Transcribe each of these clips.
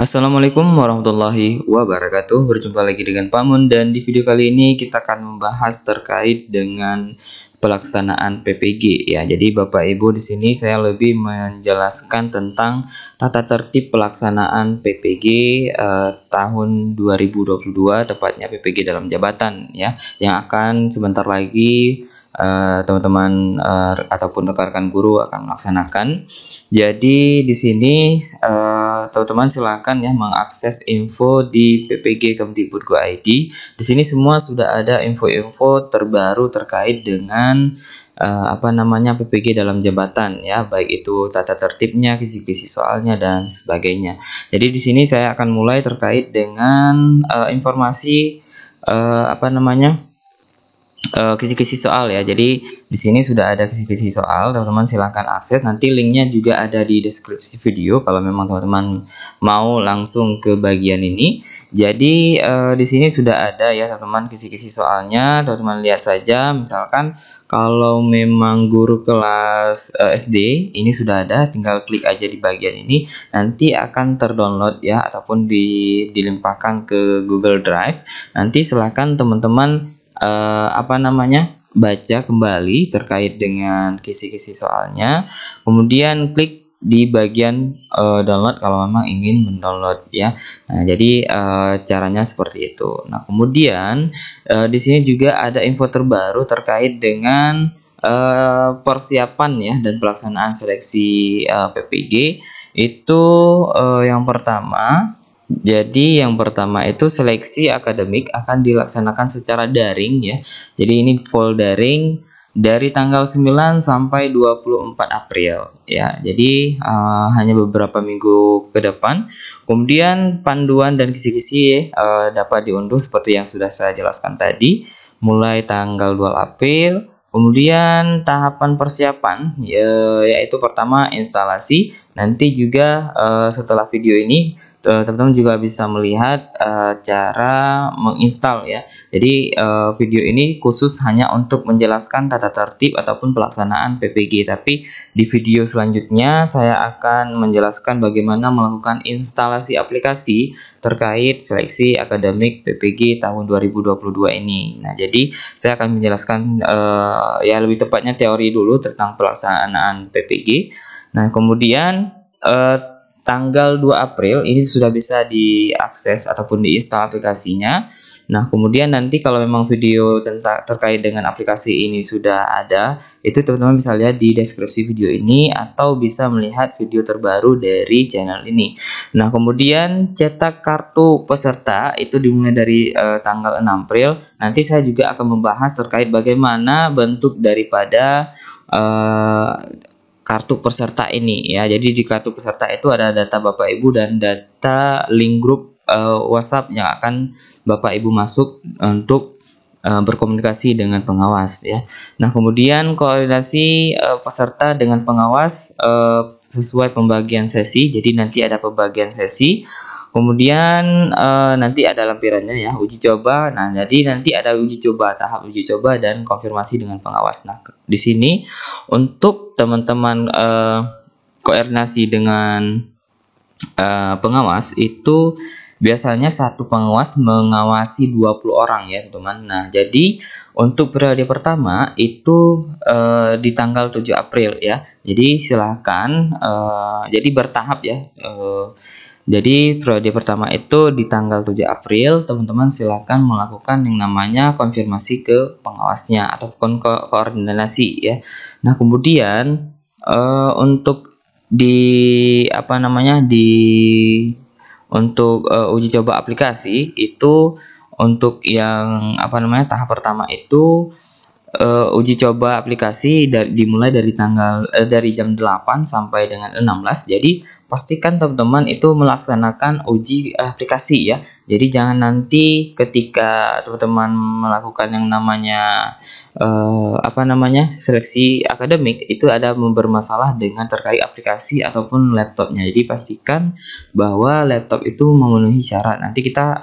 Assalamualaikum warahmatullahi wabarakatuh. Berjumpa lagi dengan Pak Mun, dan di video kali ini kita akan membahas terkait dengan pelaksanaan PPG ya. Jadi Bapak Ibu, di sini saya lebih menjelaskan tentang tata tertib pelaksanaan PPG tahun 2022, tepatnya PPG dalam jabatan ya, yang akan sebentar lagi teman-teman ataupun rekan-rekan guru akan melaksanakan. Jadi di sini teman-teman silakan ya mengakses info di PPG Kemdikbud.go.id. Di sini semua sudah ada info-info terbaru terkait dengan PPG dalam jabatan ya, baik itu tata tertibnya, kisi-kisi soalnya dan sebagainya. Jadi di sini saya akan mulai terkait dengan informasi kisi-kisi soal ya. Jadi di sini sudah ada kisi-kisi soal, teman-teman silahkan akses. Nanti linknya juga ada di deskripsi video kalau memang teman-teman mau langsung ke bagian ini. Jadi di sini sudah ada ya teman-teman kisi-kisi soalnya. Teman-teman lihat saja, misalkan kalau memang guru kelas SD ini sudah ada, tinggal klik aja di bagian ini, nanti akan terdownload ya, ataupun dilimpahkan ke Google Drive. Nanti silahkan teman-teman baca kembali terkait dengan kisi-kisi soalnya, kemudian klik di bagian download kalau memang ingin mendownload ya. Nah, jadi caranya seperti itu. Nah, kemudian di sini juga ada info terbaru terkait dengan persiapan ya dan pelaksanaan seleksi PPG itu. Yang pertama, jadi yang pertama itu seleksi akademik akan dilaksanakan secara daring ya. Jadi ini full daring dari tanggal 9 sampai 24 April ya. Jadi hanya beberapa minggu ke depan. Kemudian panduan dan kisi-kisi dapat diunduh seperti yang sudah saya jelaskan tadi, mulai tanggal 2 April. Kemudian tahapan persiapan yaitu pertama instalasi. Nanti juga setelah video ini teman-teman juga bisa melihat cara menginstal ya. Jadi video ini khusus hanya untuk menjelaskan tata tertib ataupun pelaksanaan PPG, tapi di video selanjutnya saya akan menjelaskan bagaimana melakukan instalasi aplikasi terkait seleksi akademik PPG tahun 2022 ini. Nah, jadi saya akan menjelaskan ya lebih tepatnya teori dulu tentang pelaksanaan PPG. Nah, kemudian tanggal 2 April ini sudah bisa diakses ataupun diinstal aplikasinya. Nah, kemudian nanti kalau memang video terkait dengan aplikasi ini sudah ada, itu teman-teman bisa lihat di deskripsi video ini atau bisa melihat video terbaru dari channel ini. Nah, kemudian cetak kartu peserta itu dimulai dari tanggal 6 April. Nanti saya juga akan membahas terkait bagaimana bentuk daripada kartu peserta ini ya. Jadi di kartu peserta itu ada data Bapak Ibu dan data link grup WhatsApp yang akan Bapak Ibu masuk untuk berkomunikasi dengan pengawas ya. Nah, kemudian koordinasi peserta dengan pengawas sesuai pembagian sesi. Jadi nanti ada pembagian sesi. Kemudian nanti ada lampirannya ya, uji coba. Nah, jadi nanti ada uji coba, tahap uji coba dan konfirmasi dengan pengawas. Nah, di sini untuk teman-teman koordinasi dengan pengawas itu biasanya satu pengawas mengawasi 20 orang ya, teman-teman. Nah, jadi untuk periode pertama itu di tanggal 7 April ya. Jadi silahkan jadi bertahap ya. Jadi periode pertama itu di tanggal 7 April, teman-teman silakan melakukan yang namanya konfirmasi ke pengawasnya ataupun koordinasi ya. Nah, kemudian untuk uji coba aplikasi itu untuk yang tahap pertama itu uji coba aplikasi dimulai dari dari jam 8 sampai dengan 16. Jadi pastikan teman-teman itu melaksanakan uji aplikasi ya. Jadi jangan nanti ketika teman-teman melakukan yang namanya seleksi akademik itu ada bermasalah dengan terkait aplikasi ataupun laptopnya. Jadi pastikan bahwa laptop itu memenuhi syarat. Nanti kita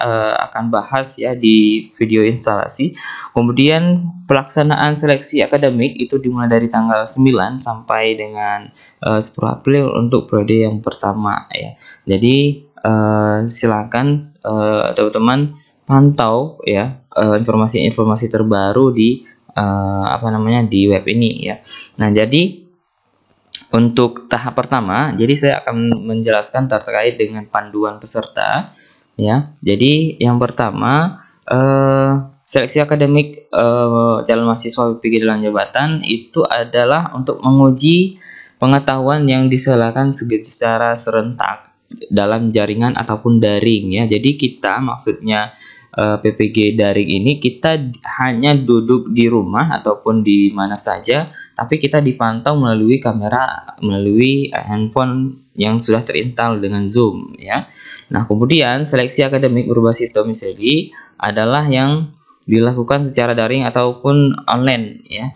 akan bahas ya di video instalasi. Kemudian pelaksanaan seleksi akademik itu dimulai dari tanggal 9 sampai dengan 10 April untuk periode yang pertama ya. Jadi silakan teman-teman pantau ya informasi-informasi terbaru di di web ini ya. Nah, jadi untuk tahap pertama, jadi saya akan menjelaskan terkait dengan panduan peserta ya. Jadi yang pertama, seleksi akademik calon mahasiswa PPG Dalam Jabatan itu adalah untuk menguji pengetahuan yang diselenggarakan secara serentak dalam jaringan ataupun daring ya. Jadi kita maksudnya PPG daring ini kita hanya duduk di rumah ataupun di mana saja, tapi kita dipantau melalui kamera, melalui handphone yang sudah terinstall dengan Zoom ya. Nah, kemudian seleksi akademik berbasis domisili adalah yang dilakukan secara daring ataupun online ya,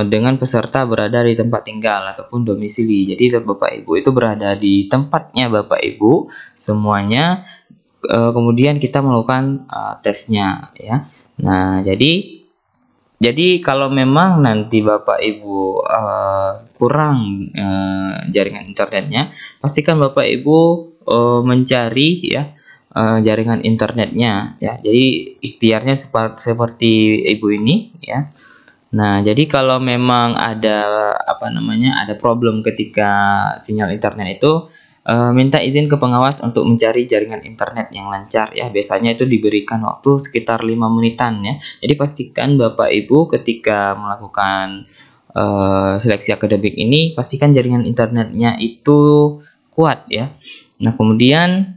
dengan peserta berada di tempat tinggal ataupun domisili. Jadi Bapak Ibu itu berada di tempatnya Bapak Ibu semuanya, kemudian kita melakukan tesnya ya. Nah, jadi kalau memang nanti Bapak Ibu kurang jaringan internetnya, pastikan Bapak Ibu mencari ya jaringan internetnya ya. Jadi ikhtiarnya seperti Ibu ini ya. Nah, jadi kalau memang ada ada problem ketika sinyal internet itu, minta izin ke pengawas untuk mencari jaringan internet yang lancar ya. Biasanya itu diberikan waktu sekitar 5 menitan ya. Jadi pastikan Bapak Ibu ketika melakukan seleksi akademik ini, pastikan jaringan internetnya itu kuat ya. Nah, kemudian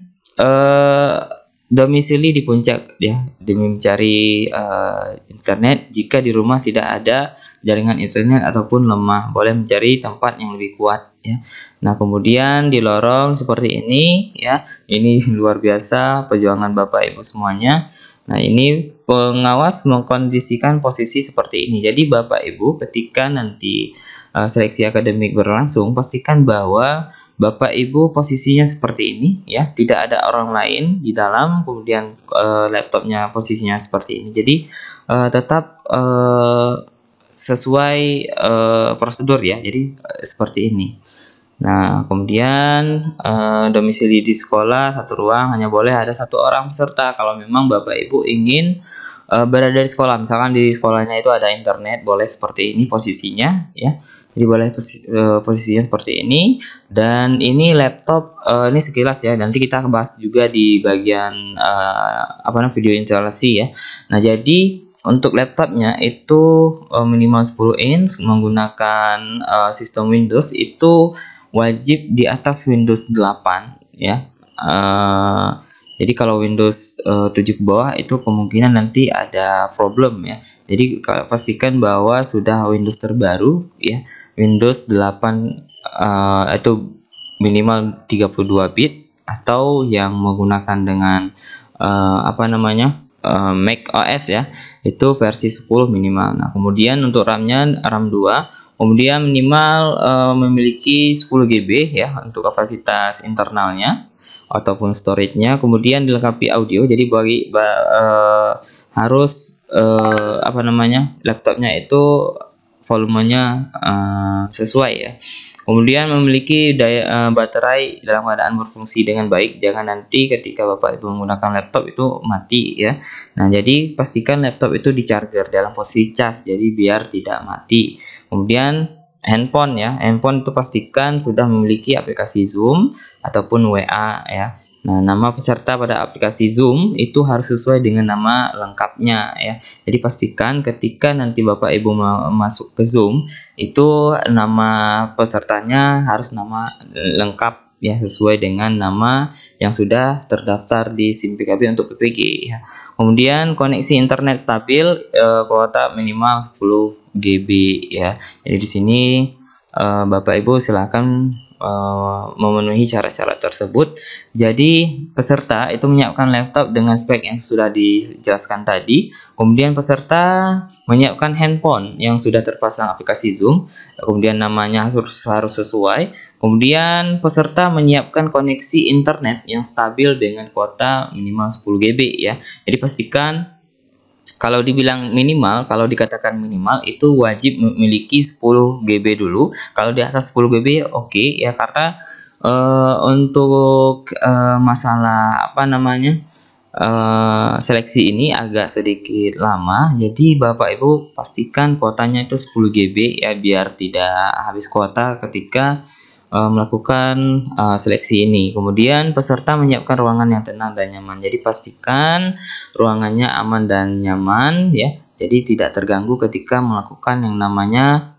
domisili di puncak ya, demi mencari internet. Jika di rumah tidak ada jaringan internet ataupun lemah, boleh mencari tempat yang lebih kuat ya. Nah, kemudian di lorong seperti ini ya, ini luar biasa perjuangan Bapak Ibu semuanya. Nah, ini pengawas mengkondisikan posisi seperti ini. Jadi Bapak Ibu ketika nanti seleksi akademik berlangsung, pastikan bahwa Bapak Ibu posisinya seperti ini ya, tidak ada orang lain di dalam, kemudian laptopnya posisinya seperti ini. Jadi tetap sesuai prosedur ya. Jadi seperti ini. Nah, kemudian domisili di sekolah satu ruang, hanya boleh ada satu orang peserta. Kalau memang Bapak Ibu ingin berada di sekolah, misalkan di sekolahnya itu ada internet, boleh seperti ini posisinya ya. Jadi boleh posisinya seperti ini. Dan ini laptop, ini sekilas ya, nanti kita bahas juga di bagian video instalasi ya. Nah, jadi untuk laptopnya itu minimal 10 inch menggunakan sistem Windows, itu wajib di atas Windows 8 ya. Jadi kalau Windows 7 ke bawah itu kemungkinan nanti ada problem ya. Jadi pastikan bahwa sudah Windows terbaru ya, Windows 8 itu minimal 32 bit, atau yang menggunakan dengan Mac OS ya, itu versi 10 minimal. Nah, kemudian untuk RAM-nya RAM 2, kemudian minimal memiliki 10 GB ya untuk kapasitas internalnya ataupun storage-nya. Kemudian dilengkapi audio. Jadi harus laptopnya itu volumenya sesuai ya. Kemudian memiliki daya baterai dalam keadaan berfungsi dengan baik. Jangan nanti ketika Bapak Ibu menggunakan laptop itu mati ya. Nah, jadi pastikan laptop itu di charger dalam posisi cas, jadi biar tidak mati. Kemudian handphone ya, handphone itu pastikan sudah memiliki aplikasi Zoom ataupun WA ya. Nah, nama peserta pada aplikasi Zoom itu harus sesuai dengan nama lengkapnya ya. Jadi pastikan ketika nanti Bapak Ibu masuk ke Zoom, itu nama pesertanya harus nama lengkap ya, sesuai dengan nama yang sudah terdaftar di SIM PKB untuk PPG ya. Kemudian koneksi internet stabil, kuota minimal 10 GB ya. Jadi di sini Bapak Ibu silakan memenuhi syarat-syarat tersebut. Jadi peserta itu menyiapkan laptop dengan spek yang sudah dijelaskan tadi. Kemudian peserta menyiapkan handphone yang sudah terpasang aplikasi Zoom. Kemudian namanya harus sesuai. Kemudian peserta menyiapkan koneksi internet yang stabil dengan kuota minimal 10 GB ya. Jadi pastikan kalau dibilang minimal, kalau dikatakan minimal itu wajib memiliki 10 GB dulu. Kalau di atas 10 GB oke ya, karena Untuk masalah apa namanya, seleksi ini agak sedikit lama, jadi Bapak Ibu pastikan kuotanya itu 10 GB ya, biar tidak habis kuota ketika melakukan seleksi ini. Kemudian peserta menyiapkan ruangan yang tenang dan nyaman. Jadi pastikan ruangannya aman dan nyaman ya. Jadi tidak terganggu ketika melakukan yang namanya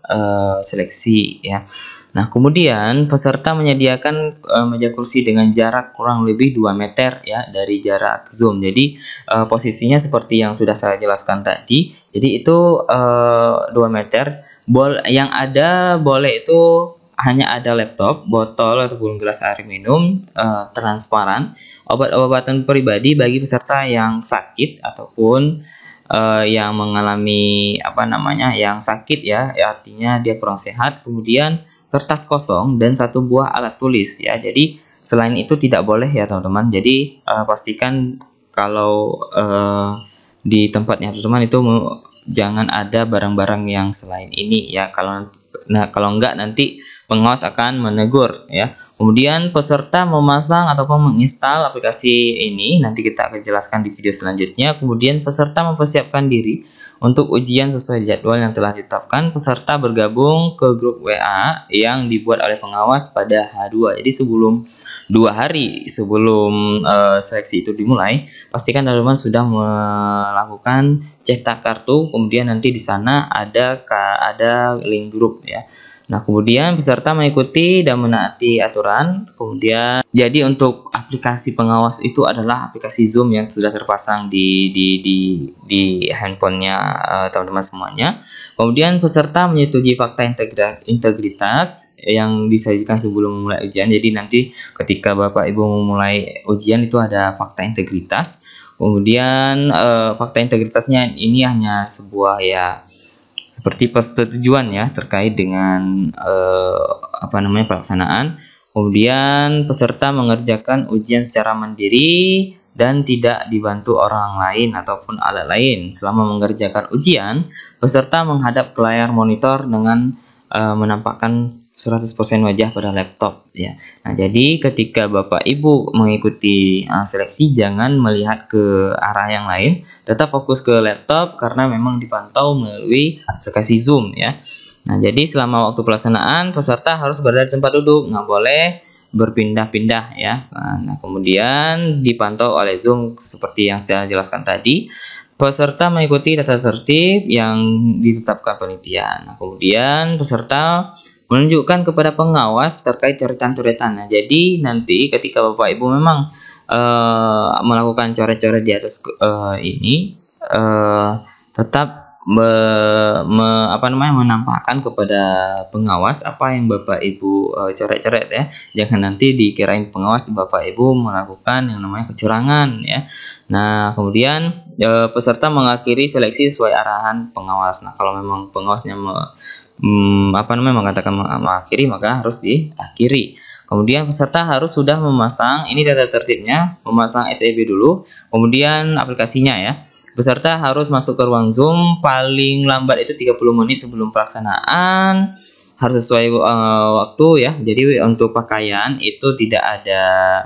seleksi ya. Nah, kemudian peserta menyediakan meja kursi dengan jarak kurang lebih 2 meter ya dari jarak Zoom. Jadi posisinya seperti yang sudah saya jelaskan tadi. Jadi itu 2 meter. Yang ada boleh itu hanya ada laptop, botol ataupun gelas air minum transparan, obat-obatan pribadi bagi peserta yang sakit ataupun yang mengalami apa namanya, yang sakit ya, artinya dia kurang sehat. Kemudian kertas kosong dan 1 buah alat tulis ya. Jadi selain itu tidak boleh ya teman-teman. Jadi pastikan kalau di tempatnya teman-teman itu jangan ada barang-barang yang selain ini ya. Kalau enggak nanti pengawas akan menegur ya. Kemudian peserta memasang ataupun menginstal aplikasi ini, nanti kita akan jelaskan di video selanjutnya. Kemudian peserta mempersiapkan diri untuk ujian sesuai jadwal yang telah ditetapkan. Peserta bergabung ke grup WA yang dibuat oleh pengawas pada H2. Jadi 2 hari sebelum seleksi itu dimulai, pastikan teman-teman sudah melakukan cetak kartu. Kemudian nanti di sana ada link grup ya. Nah, kemudian peserta mengikuti dan menaati aturan. Kemudian jadi untuk aplikasi pengawas itu adalah aplikasi Zoom yang sudah terpasang di handphonenya teman-teman semuanya. Kemudian peserta menyetujui fakta integritas yang disajikan sebelum memulai ujian. Jadi nanti ketika Bapak Ibu memulai ujian itu ada fakta integritas. Kemudian fakta integritasnya ini hanya sebuah ya seperti persetujuan ya terkait dengan pelaksanaan. Kemudian peserta mengerjakan ujian secara mandiri dan tidak dibantu orang lain ataupun alat lain. Selama mengerjakan ujian, peserta menghadap ke layar monitor dengan menampakkan 100% wajah pada laptop ya. Nah, jadi ketika Bapak Ibu mengikuti seleksi, jangan melihat ke arah yang lain, tetap fokus ke laptop karena memang dipantau melalui aplikasi Zoom ya. Nah, jadi selama waktu pelaksanaan peserta harus berada di tempat duduk, nggak boleh berpindah-pindah ya. Nah, kemudian dipantau oleh Zoom seperti yang saya jelaskan tadi. Peserta mengikuti tata tertib yang ditetapkan panitia. Nah, kemudian peserta menunjukkan kepada pengawas terkait coretan-coretan. Nah, jadi nanti ketika Bapak Ibu memang melakukan coret-coret di atas ini, tetap menampakkan kepada pengawas apa yang Bapak Ibu coret-coret ya. Jangan nanti dikirain pengawas Bapak Ibu melakukan yang namanya kecurangan ya. Nah, kemudian peserta mengakhiri seleksi sesuai arahan pengawas. Nah, kalau memang pengawasnya mengatakan mengakhiri, maka harus diakhiri. Kemudian peserta harus sudah memasang, ini data tertibnya, memasang SEB dulu, kemudian aplikasinya ya. Peserta harus masuk ke ruang Zoom paling lambat itu 30 menit sebelum pelaksanaan, harus sesuai waktu ya. Jadi untuk pakaian itu tidak ada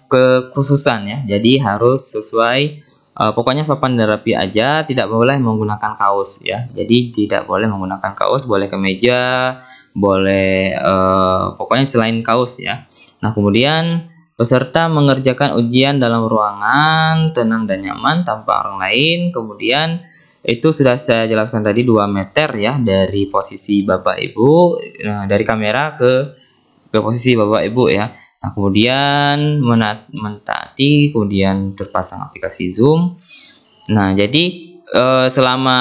kekhususan ya. Jadi harus sesuai, pokoknya sopan dan rapi aja, tidak boleh menggunakan kaos ya. Jadi tidak boleh menggunakan kaos, boleh kemeja, boleh pokoknya selain kaos ya. Nah, kemudian peserta mengerjakan ujian dalam ruangan tenang dan nyaman tanpa orang lain. Kemudian itu sudah saya jelaskan tadi 2 meter ya dari posisi Bapak Ibu, dari kamera ke posisi Bapak Ibu ya. Nah, kemudian mentaati, kemudian terpasang aplikasi Zoom. Nah, jadi selama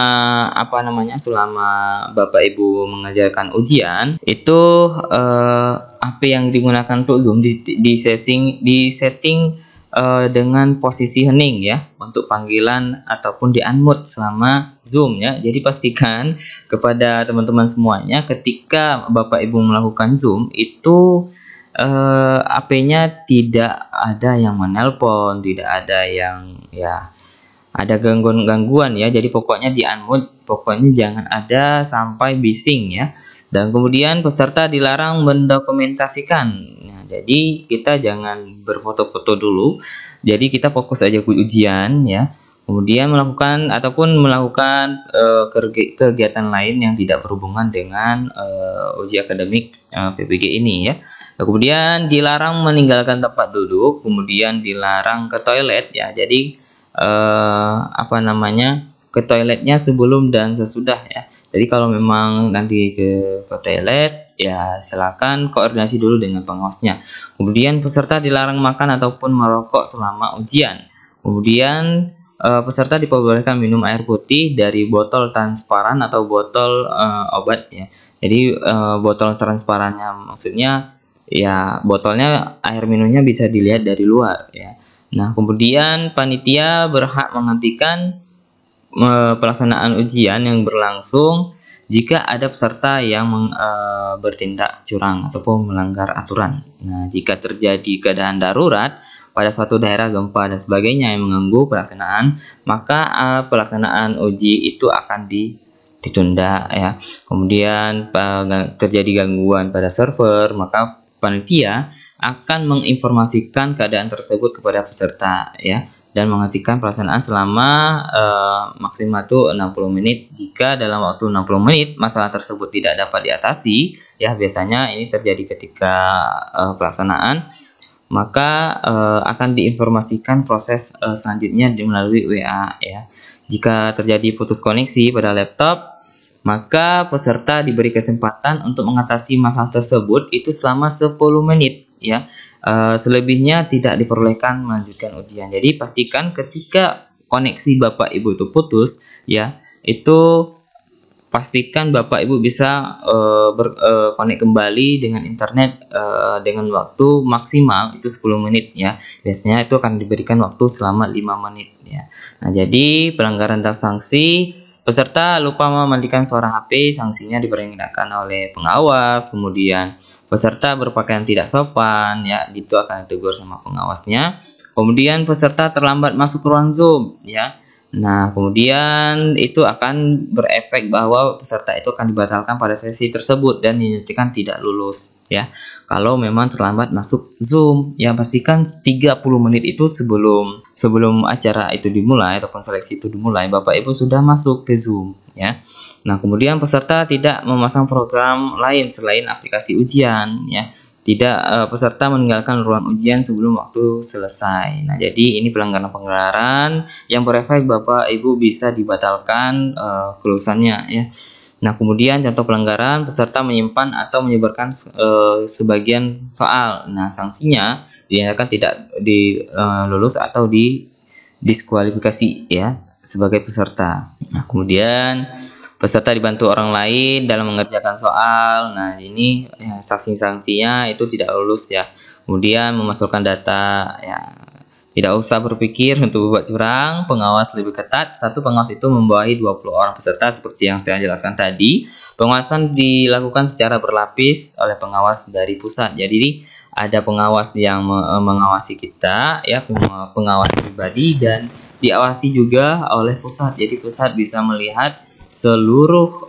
Bapak Ibu mengerjakan ujian itu HP yang digunakan untuk Zoom di setting dengan posisi hening ya untuk panggilan ataupun di unmute selama Zoom ya. Jadi pastikan kepada teman-teman semuanya ketika Bapak Ibu melakukan Zoom itu HP-nya tidak ada yang menelpon, tidak ada yang ya ada gangguan ya. Jadi pokoknya di unmute, pokoknya jangan ada sampai bising ya. Dan kemudian peserta dilarang mendokumentasikan. Nah, jadi kita jangan berfoto-foto dulu. Jadi kita fokus aja ke ujian ya. Kemudian melakukan kegiatan lain yang tidak berhubungan dengan uji akademik PPG ini ya. Kemudian dilarang meninggalkan tempat duduk, kemudian dilarang ke toilet ya. Jadi ke toiletnya sebelum dan sesudah ya. Jadi kalau memang nanti ke toilet ya silakan koordinasi dulu dengan pengawasnya. Kemudian peserta dilarang makan ataupun merokok selama ujian. Kemudian peserta diperbolehkan minum air putih dari botol transparan atau botol obat ya. Jadi botol transparannya maksudnya ya botolnya air minumnya bisa dilihat dari luar ya. Nah, kemudian panitia berhak menghentikan pelaksanaan ujian yang berlangsung jika ada peserta yang bertindak curang ataupun melanggar aturan. Nah, jika terjadi keadaan darurat pada suatu daerah gempa dan sebagainya yang mengganggu pelaksanaan, maka pelaksanaan uji itu akan ditunda ya. Kemudian terjadi gangguan pada server, maka panitia akan menginformasikan keadaan tersebut kepada peserta ya, dan menghentikan pelaksanaan selama maksimal itu 60 menit. Jika dalam waktu 60 menit masalah tersebut tidak dapat diatasi ya, biasanya ini terjadi ketika pelaksanaan, maka akan diinformasikan proses selanjutnya melalui WA ya. Jika terjadi putus koneksi pada laptop, maka peserta diberi kesempatan untuk mengatasi masalah tersebut itu selama 10 menit ya. Selebihnya tidak diperbolehkan melanjutkan ujian. Jadi pastikan ketika koneksi Bapak Ibu itu putus ya, itu pastikan Bapak Ibu bisa connect kembali dengan internet dengan waktu maksimal itu 10 menit ya. Biasanya itu akan diberikan waktu selama 5 menit ya. Nah, jadi pelanggaran dan sanksi: peserta lupa mematikan suara HP, sanksinya diperingatkan oleh pengawas. Kemudian peserta berpakaian tidak sopan ya, itu akan ditegur sama pengawasnya. Kemudian peserta terlambat masuk ke ruang Zoom ya. Nah, kemudian itu akan berefek bahwa peserta itu akan dibatalkan pada sesi tersebut dan dinyatakan tidak lulus ya. Kalau memang terlambat masuk Zoom ya, pastikan 30 menit itu sebelum acara itu dimulai ataupun seleksi itu dimulai, Bapak Ibu sudah masuk ke Zoom ya. Nah, kemudian peserta tidak memasang program lain selain aplikasi ujian ya. Tidak peserta meninggalkan ruang ujian sebelum waktu selesai. Nah, jadi ini pelanggaran yang berefek Bapak Ibu bisa dibatalkan kelulusannya ya. Nah, kemudian contoh pelanggaran: peserta menyimpan atau menyebarkan sebagian soal. Nah, sanksinya dinyatakan tidak lulus atau didiskualifikasi ya sebagai peserta. Nah, kemudian peserta dibantu orang lain dalam mengerjakan soal. Nah, ini ya, sanksi-sanksinya itu tidak lulus ya. Kemudian memasukkan data ya, tidak usah berpikir untuk berbuat curang. Pengawas lebih ketat. Satu pengawas itu membawahi 20 orang peserta seperti yang saya jelaskan tadi. Pengawasan dilakukan secara berlapis oleh pengawas dari pusat. Jadi ada pengawas yang mengawasi kita ya, pengawas pribadi, dan diawasi juga oleh pusat. Jadi pusat bisa melihat seluruh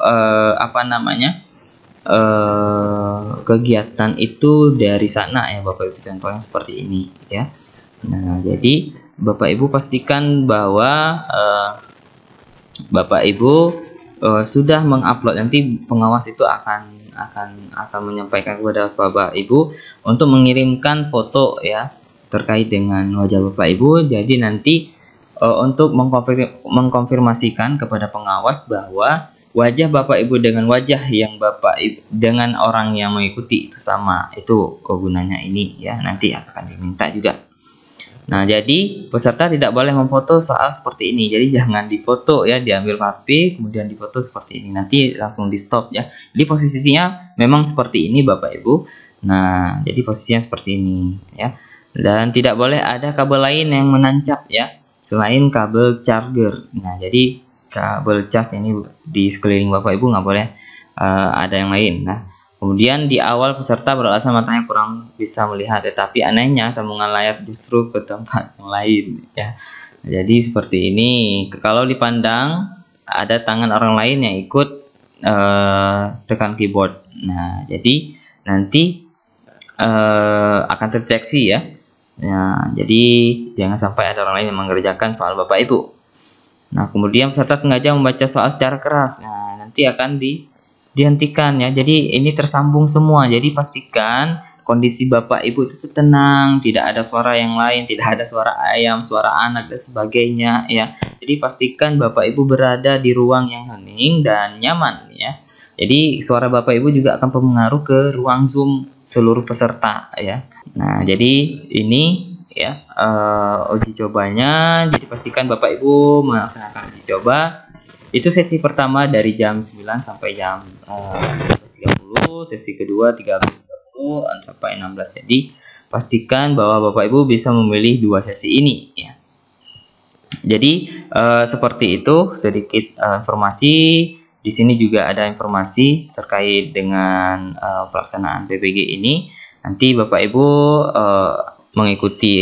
kegiatan itu dari sana ya Bapak Ibu, contohnya seperti ini ya. Nah, jadi Bapak Ibu pastikan bahwa Bapak Ibu sudah mengupload. Nanti pengawas itu akan menyampaikan kepada Bapak Ibu untuk mengirimkan foto ya terkait dengan wajah Bapak Ibu. Jadi nanti untuk mengkonfirmasikan kepada pengawas bahwa wajah Bapak Ibu dengan wajah yang Bapak Ibu dengan orang yang mengikuti itu sama. Itu gunanya ini ya, nanti akan diminta juga. Nah, jadi peserta tidak boleh memfoto soal seperti ini. Jadi jangan difoto ya, diambil HP kemudian difoto seperti ini, nanti langsung di stop ya. Jadi posisinya memang seperti ini Bapak Ibu. Nah, jadi posisinya seperti ini ya. Dan tidak boleh ada kabel lain yang menancap ya selain kabel charger. Nah, jadi kabel cas ini di sekeliling Bapak Ibu nggak boleh ada yang lain. Nah, kemudian di awal peserta beralasan matanya kurang bisa melihat, tetapi anehnya sambungan layar justru ke tempat yang lain ya. Jadi seperti ini. Kalau dipandang ada tangan orang lain yang ikut tekan keyboard. Nah, jadi nanti akan terdeteksi ya. Nah, jadi jangan sampai ada orang lain yang mengerjakan soal Bapak Ibu. Nah, kemudian peserta sengaja membaca soal secara keras. Nah, nanti akan dihentikan ya. Jadi ini tersambung semua. Jadi pastikan kondisi Bapak Ibu itu tenang, tidak ada suara yang lain, tidak ada suara ayam, suara anak dan sebagainya ya. Jadi pastikan Bapak Ibu berada di ruang yang hening dan nyaman ya. Jadi suara Bapak Ibu juga akan mempengaruhi ke ruang Zoom seluruh peserta ya. Nah, jadi ini ya uji cobanya. Jadi pastikan Bapak Ibu melaksanakan uji coba. Itu sesi pertama dari jam 9 sampai jam 11.30, sesi kedua 13.30 sampai 16. Jadi pastikan bahwa Bapak Ibu bisa memilih dua sesi ini ya. Jadi seperti itu sedikit informasi. Di sini juga ada informasi terkait dengan pelaksanaan PPG ini. Nanti Bapak Ibu mengikuti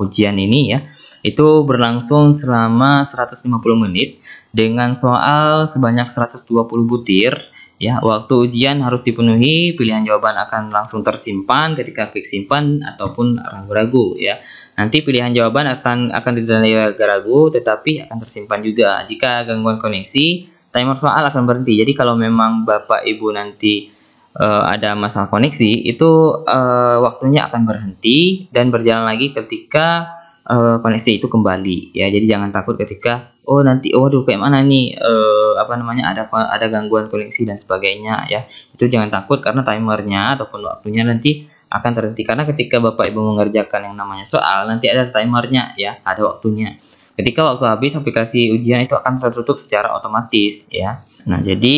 ujian ini ya. Itu berlangsung selama 150 menit dengan soal sebanyak 120 butir ya. Waktu ujian harus dipenuhi, pilihan jawaban akan langsung tersimpan ketika klik simpan ataupun ragu-ragu ya. Nanti pilihan jawaban akan ditandai ragu-ragu tetapi akan tersimpan juga. Jika gangguan koneksi, timer soal akan berhenti. Jadi kalau memang Bapak Ibu nanti ada masalah koneksi, itu waktunya akan berhenti dan berjalan lagi ketika koneksi itu kembali ya. Jadi jangan takut ketika nanti waduh kayak mana nih ada gangguan koneksi dan sebagainya ya. Itu jangan takut karena timernya ataupun waktunya nanti akan terhenti, karena ketika Bapak Ibu mengerjakan yang namanya soal nanti ada timernya ya, ada waktunya. Ketika waktu habis, aplikasi ujian itu akan tertutup secara otomatis ya. Nah, jadi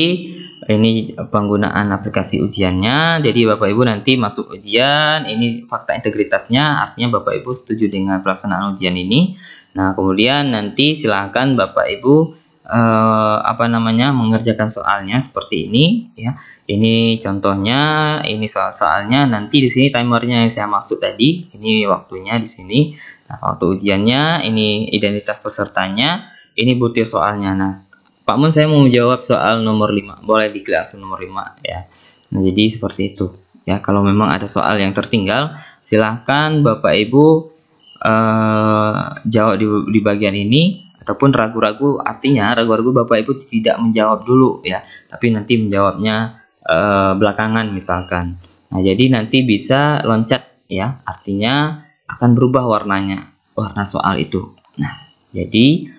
ini penggunaan aplikasi ujiannya. Jadi Bapak Ibu nanti masuk ujian, ini fakta integritasnya, artinya Bapak Ibu setuju dengan pelaksanaan ujian ini. Nah, kemudian nanti silahkan Bapak Ibu mengerjakan soalnya seperti ini ya. Ini contohnya, ini soal-soalnya. Nanti di sini timernya yang saya maksud tadi, ini waktunya di sini. Nah, waktu ujiannya, ini identitas pesertanya, ini butir soalnya. Nah, Pak Mun, saya mau menjawab soal nomor 5. Boleh diklik langsung nomor 5 ya. Nah, jadi seperti itu. Ya, kalau memang ada soal yang tertinggal, silahkan Bapak Ibu jawab di bagian ini, ataupun ragu-ragu, artinya ragu-ragu Bapak Ibu tidak menjawab dulu ya, tapi nanti menjawabnya belakangan misalkan. Nah, jadi nanti bisa loncat ya, artinya akan berubah warna soal itu. Nah, jadi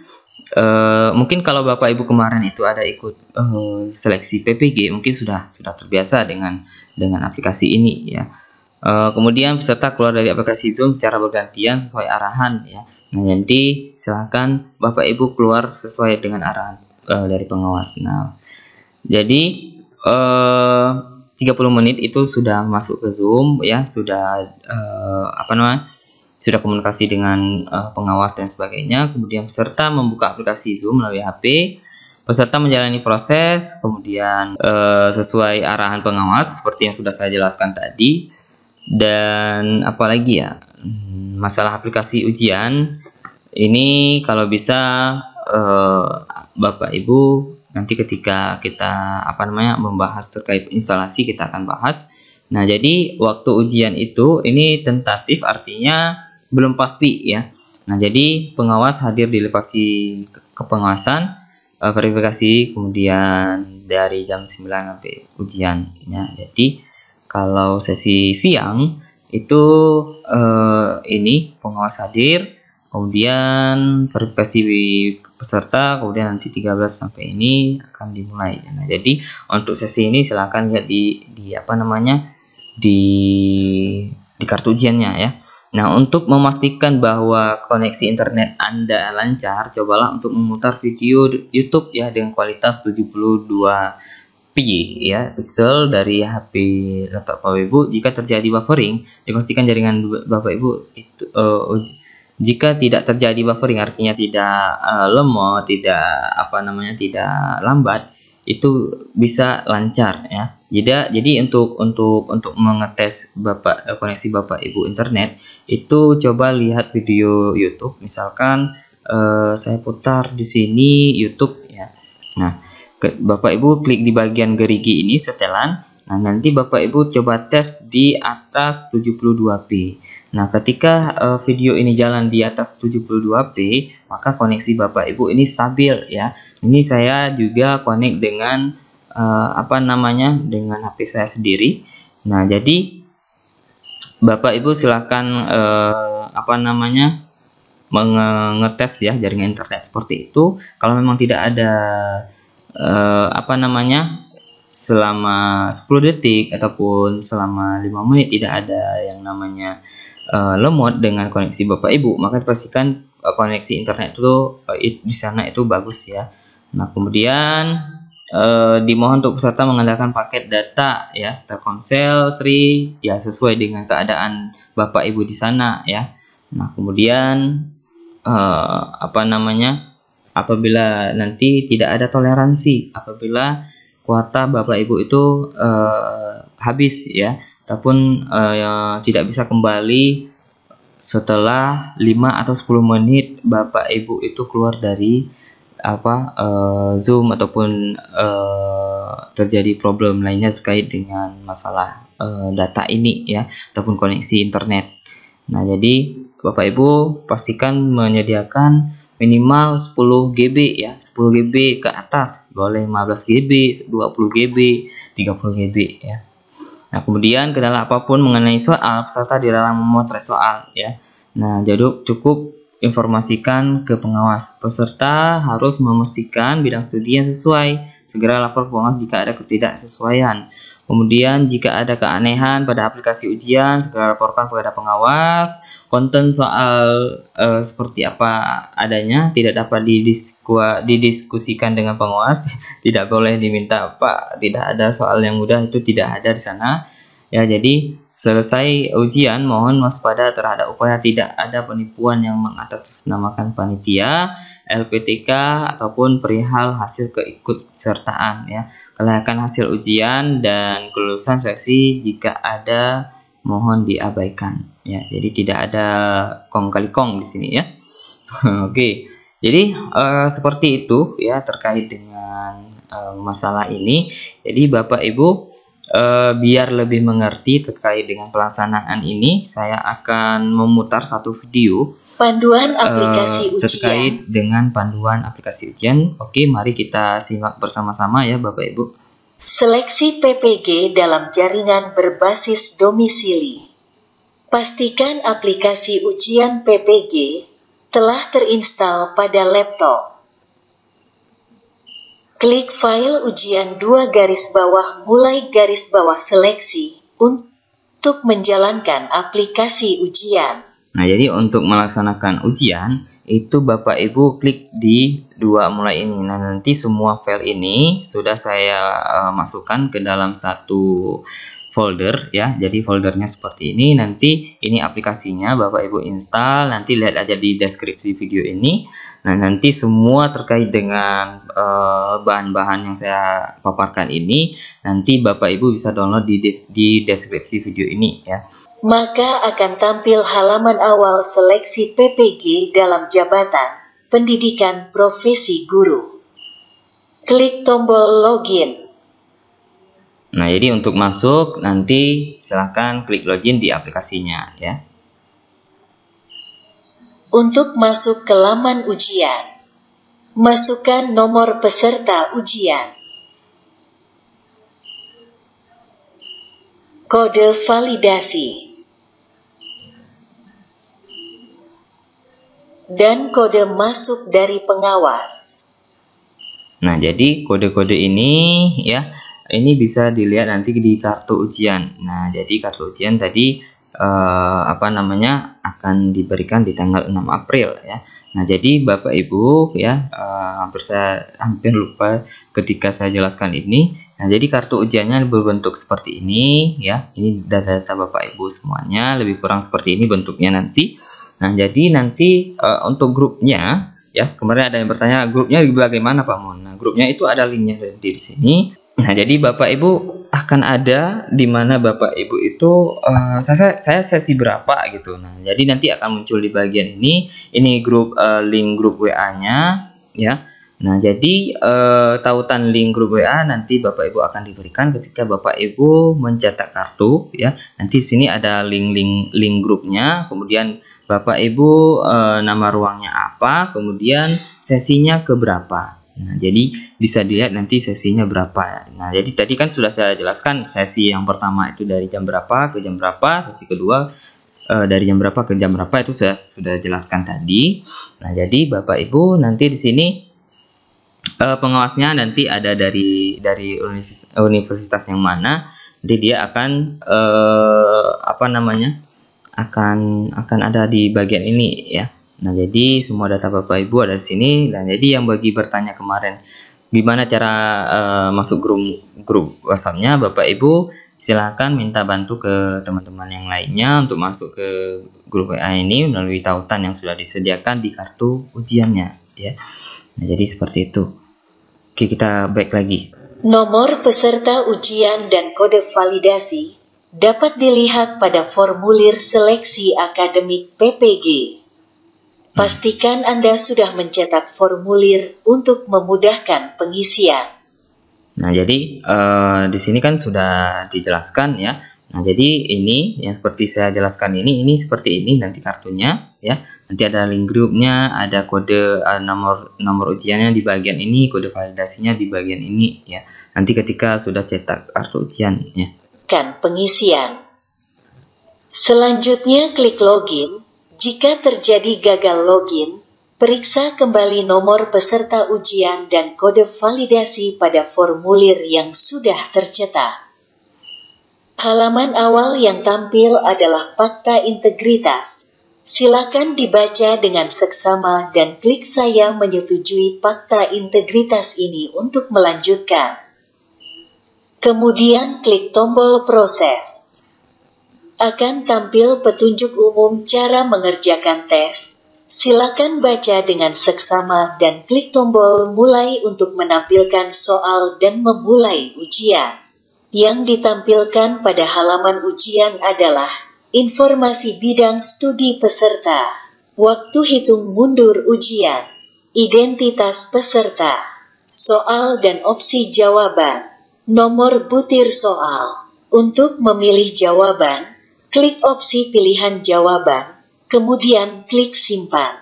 mungkin kalau Bapak Ibu kemarin itu ada ikut seleksi PPG, mungkin sudah terbiasa dengan aplikasi ini ya. Kemudian peserta keluar dari aplikasi Zoom secara bergantian sesuai arahan ya. Nah, nanti silahkan Bapak Ibu keluar sesuai dengan arahan dari pengawas. Nah, jadi 30 menit itu sudah masuk ke Zoom ya, sudah sudah komunikasi dengan pengawas dan sebagainya. Kemudian peserta membuka aplikasi Zoom melalui HP. Peserta menjalani proses, kemudian sesuai arahan pengawas seperti yang sudah saya jelaskan tadi. Dan apalagi ya, masalah aplikasi ujian ini kalau bisa Bapak Ibu nanti ketika kita membahas terkait instalasi kita akan bahas. Nah, jadi waktu ujian itu ini tentatif, artinya belum pasti ya. Nah, jadi pengawas hadir di lokasi kepengawasan, verifikasi, kemudian dari jam 9 sampai ujian ya. Jadi kalau sesi siang itu ini pengawas hadir, kemudian verifikasi peserta, kemudian nanti 13 sampai ini akan dimulai. Nah, jadi untuk sesi ini silakan lihat di kartu ujiannya ya. Nah, untuk memastikan bahwa koneksi internet Anda lancar, cobalah untuk memutar video YouTube ya dengan kualitas 72p ya pixel dari HP laptop Bapak Ibu. Jika terjadi buffering, dipastikan jaringan Bapak Ibu itu jika tidak terjadi buffering, artinya tidak lemot, tidak lambat, itu bisa lancar ya. Jadi untuk mengetes koneksi Bapak Ibu internet itu coba lihat video YouTube. Misalkan saya putar di sini YouTube ya. Nah, Bapak Ibu klik di bagian gerigi ini setelan. Nah, nanti Bapak Ibu coba tes di atas 72p. Nah, ketika video ini jalan di atas 72p, maka koneksi Bapak Ibu ini stabil ya. Ini saya juga connect dengan dengan HP saya sendiri. Nah, jadi Bapak Ibu silahkan ngetes ya jaringan internet seperti itu. Kalau memang tidak ada selama 10 detik ataupun selama 5 menit tidak ada yang namanya lemot dengan koneksi Bapak Ibu, maka dipastikan koneksi internet itu di sana itu bagus ya. Nah, kemudian dimohon untuk peserta mengandalkan paket data ya Telkomsel, Tri ya sesuai dengan keadaan Bapak Ibu di sana ya. Nah, kemudian apabila nanti tidak ada toleransi apabila kuota Bapak Ibu itu habis ya, ataupun tidak bisa kembali setelah 5 atau 10 menit Bapak Ibu itu keluar dari Zoom ataupun terjadi problem lainnya terkait dengan masalah data ini ya ataupun koneksi internet. Nah, jadi Bapak Ibu pastikan menyediakan minimal 10 GB ya, 10 GB ke atas, boleh 15 GB, 20 GB, 30 GB ya. Nah, kemudian kendala apapun mengenai soal, peserta dilarang memotret soal ya. Nah, jadi cukup informasikan ke pengawas. Peserta harus memastikan bidang studi yang sesuai. Segera lapor pengawas jika ada ketidaksesuaian. Kemudian jika ada keanehan pada aplikasi ujian, segera laporkan kepada pengawas. Konten soal seperti apa adanya tidak dapat didiskusikan dengan pengawas. Tidak boleh diminta Pak, tidak ada soal yang mudah, itu tidak ada di sana. Ya, jadi selesai ujian mohon waspada terhadap upaya tidak ada penipuan yang mengatasnamakan panitia, LPTK ataupun perihal hasil keikutsertaan ya. Kelayakan hasil ujian dan kelulusan seleksi jika ada mohon diabaikan ya. Jadi tidak ada kong kali kong di sini ya. Oke. Jadi seperti itu ya terkait dengan masalah ini. Jadi Bapak Ibu biar lebih mengerti terkait dengan pelaksanaan ini, saya akan memutar satu video panduan aplikasi ujian terkait dengan panduan aplikasi ujian. Oke, mari kita simak bersama-sama ya Bapak Ibu. Seleksi PPG dalam jaringan berbasis domisili. Pastikan aplikasi ujian PPG telah terinstal pada laptop. Klik file ujian 2 garis bawah mulai garis bawah seleksi untuk menjalankan aplikasi ujian. Nah, jadi untuk melaksanakan ujian itu Bapak Ibu klik di 2 mulai ini. Nah, nanti semua file ini sudah saya masukkan ke dalam satu folder ya. Jadi foldernya seperti ini. Nanti ini aplikasinya Bapak Ibu install. Nanti lihat aja di deskripsi video ini. Nah, nanti semua terkait dengan bahan-bahan yang saya paparkan ini nanti Bapak Ibu bisa download di deskripsi video ini ya. Maka akan tampil halaman awal seleksi PPG dalam jabatan pendidikan profesi guru. Klik tombol login. Nah, jadi untuk masuk nanti silahkan klik login di aplikasinya ya. Untuk masuk ke laman ujian, masukkan nomor peserta ujian, kode validasi, dan kode masuk dari pengawas. Nah, jadi kode-kode ini ya, ini bisa dilihat nanti di kartu ujian. Nah, jadi kartu ujian tadi akan diberikan di tanggal 6 April ya. Nah, jadi Bapak Ibu ya, hampir lupa ketika saya jelaskan ini. Nah, jadi kartu ujiannya berbentuk seperti ini ya. Ini data-data Bapak Ibu semuanya, lebih kurang seperti ini bentuknya nanti. Nah, jadi nanti untuk grupnya ya, kemarin ada yang bertanya grupnya bagaimana Pak Mon. Nah, grupnya itu ada linknya nanti di sini. Nah, jadi Bapak Ibu akan ada di mana Bapak Ibu itu saya sesi berapa gitu. Nah, jadi nanti akan muncul di bagian ini grup link grup WA-nya ya. Nah, jadi tautan link grup WA nanti Bapak Ibu akan diberikan ketika Bapak Ibu mencetak kartu ya. Nanti di sini ada link grupnya, kemudian Bapak Ibu nama ruangnya apa, kemudian sesinya ke berapa. Nah, jadi bisa dilihat nanti sesinya berapa. Nah, jadi tadi kan sudah saya jelaskan sesi yang pertama itu dari jam berapa ke jam berapa, sesi kedua dari jam berapa ke jam berapa itu saya sudah jelaskan tadi. Nah, jadi Bapak Ibu nanti di sini pengawasnya nanti ada dari universitas yang mana, nanti dia akan akan ada di bagian ini ya. Nah, jadi semua data Bapak Ibu ada di sini. Dan jadi yang bagi bertanya kemarin gimana cara masuk grup WhatsApp-nya, Bapak Ibu silahkan minta bantu ke teman-teman yang lainnya untuk masuk ke grup WA ini melalui tautan yang sudah disediakan di kartu ujiannya ya. Nah, jadi seperti itu. Oke, kita back lagi. Nomor peserta ujian dan kode validasi dapat dilihat pada formulir seleksi akademik PPG. Pastikan Anda sudah mencetak formulir untuk memudahkan pengisian. Nah, jadi di sini kan sudah dijelaskan ya. Nah, jadi ini yang seperti saya jelaskan ini seperti ini nanti kartunya ya. Nanti ada link grupnya, ada kode nomor ujiannya di bagian ini, kode validasinya di bagian ini ya. Nanti ketika sudah cetak kartu ujian ya. Kan pengisian. Selanjutnya klik login. Jika terjadi gagal login, periksa kembali nomor peserta ujian dan kode validasi pada formulir yang sudah tercetak. Halaman awal yang tampil adalah fakta integritas. Silakan dibaca dengan seksama dan klik saya menyetujui fakta integritas ini untuk melanjutkan. Kemudian klik tombol proses. Akan tampil petunjuk umum cara mengerjakan tes. Silakan baca dengan seksama dan klik tombol mulai untuk menampilkan soal dan memulai ujian. Yang ditampilkan pada halaman ujian adalah informasi bidang studi peserta, waktu hitung mundur ujian, identitas peserta, soal dan opsi jawaban, nomor butir soal. Untuk memilih jawaban, klik opsi pilihan jawaban, kemudian klik simpan.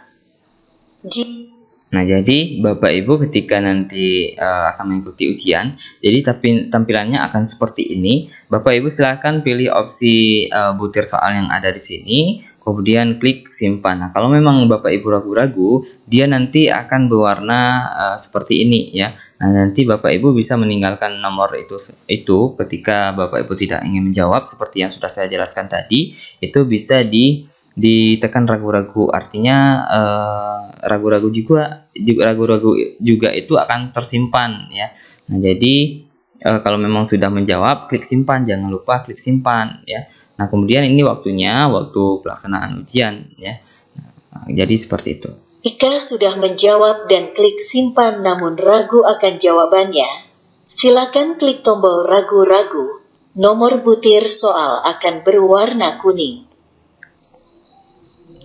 Nah, jadi Bapak Ibu ketika nanti akan mengikuti ujian, jadi tampilannya akan seperti ini. Bapak Ibu silahkan pilih opsi butir soal yang ada di sini, kemudian klik simpan. Nah, kalau memang Bapak Ibu ragu-ragu, dia nanti akan berwarna seperti ini ya. Nah, nanti Bapak Ibu bisa meninggalkan nomor itu ketika Bapak Ibu tidak ingin menjawab seperti yang sudah saya jelaskan tadi, itu bisa ditekan ragu-ragu, artinya ragu-ragu juga itu akan tersimpan ya. Nah, jadi kalau memang sudah menjawab, klik simpan, jangan lupa klik simpan ya. Nah, kemudian ini waktu pelaksanaan ujian ya. Nah, jadi seperti itu. Jika sudah menjawab dan klik simpan namun ragu akan jawabannya, silakan klik tombol ragu-ragu. Nomor butir soal akan berwarna kuning.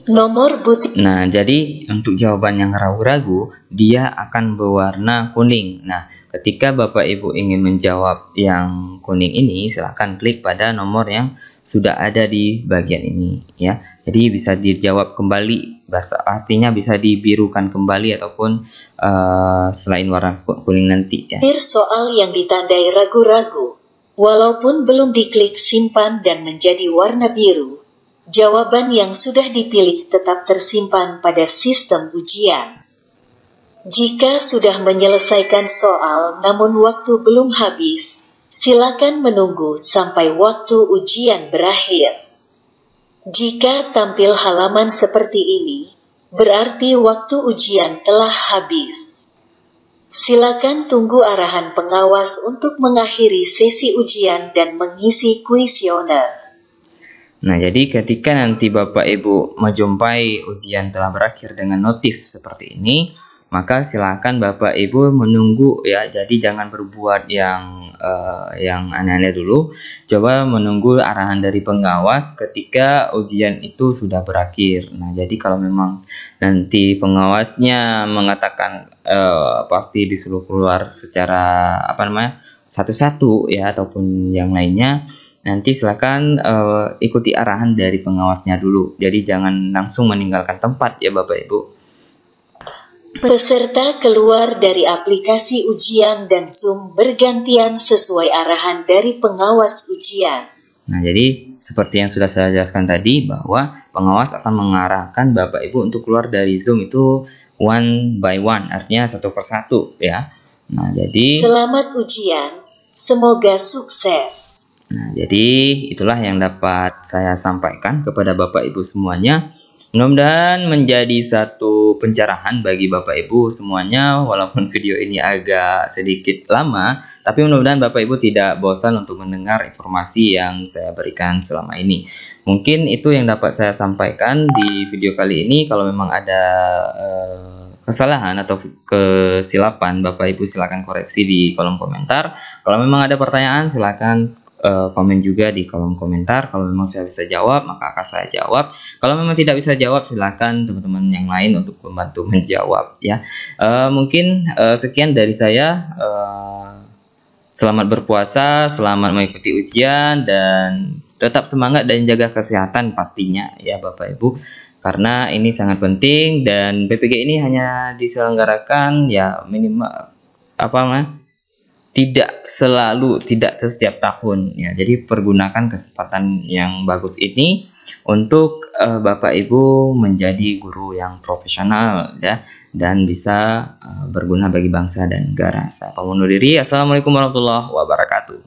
Nomor butir. Nah, jadi untuk jawaban yang ragu-ragu, dia akan berwarna kuning. Nah, ketika Bapak Ibu ingin menjawab yang kuning ini, silahkan klik pada nomor yang sudah ada di bagian ini ya. Jadi bisa dijawab kembali, artinya bisa dibirukan kembali ataupun selain warna kuning nanti ya. Soal yang ditandai ragu-ragu, walaupun belum diklik simpan dan menjadi warna biru, jawaban yang sudah dipilih tetap tersimpan pada sistem ujian. Jika sudah menyelesaikan soal namun waktu belum habis, silakan menunggu sampai waktu ujian berakhir. Jika tampil halaman seperti ini, berarti waktu ujian telah habis. Silakan tunggu arahan pengawas untuk mengakhiri sesi ujian dan mengisi kuesioner. Nah, jadi ketika nanti Bapak Ibu menjumpai ujian telah berakhir dengan notif seperti ini, maka silakan Bapak Ibu menunggu ya. Jadi jangan berbuat yang yang aneh-aneh dulu. Coba menunggu arahan dari pengawas ketika ujian itu sudah berakhir. Nah, jadi kalau memang nanti pengawasnya mengatakan pasti disuruh keluar secara satu-satu ya, ataupun yang lainnya, nanti silakan ikuti arahan dari pengawasnya dulu. Jadi jangan langsung meninggalkan tempat ya Bapak Ibu. Peserta keluar dari aplikasi ujian dan Zoom bergantian sesuai arahan dari pengawas ujian. Nah, jadi seperti yang sudah saya jelaskan tadi, bahwa pengawas akan mengarahkan Bapak Ibu untuk keluar dari Zoom itu one by one, artinya satu persatu ya. Nah, jadi Selamat ujian, semoga sukses. Nah, jadi itulah yang dapat saya sampaikan kepada Bapak Ibu semuanya. Mudah-mudahan menjadi satu pencerahan bagi Bapak Ibu semuanya, walaupun video ini agak sedikit lama, tapi mudah-mudahan Bapak Ibu tidak bosan untuk mendengar informasi yang saya berikan selama ini. Mungkin itu yang dapat saya sampaikan di video kali ini. Kalau memang ada kesalahan atau kesilapan, Bapak Ibu silakan koreksi di kolom komentar. Kalau memang ada pertanyaan, silakan komen juga di kolom komentar. Kalau memang saya bisa jawab, maka akan saya jawab. Kalau memang tidak bisa jawab, silakan teman-teman yang lain untuk membantu menjawab ya. Mungkin sekian dari saya. Selamat berpuasa, selamat mengikuti ujian, dan tetap semangat dan jaga kesehatan pastinya ya Bapak Ibu. Karena ini sangat penting, dan PPG ini hanya diselenggarakan ya minimal tidak setiap tahun ya. Jadi pergunakan kesempatan yang bagus ini untuk Bapak Ibu menjadi guru yang profesional ya, dan bisa berguna bagi bangsa dan negara. Saya pamit undur diri. Assalamualaikum warahmatullahi wabarakatuh.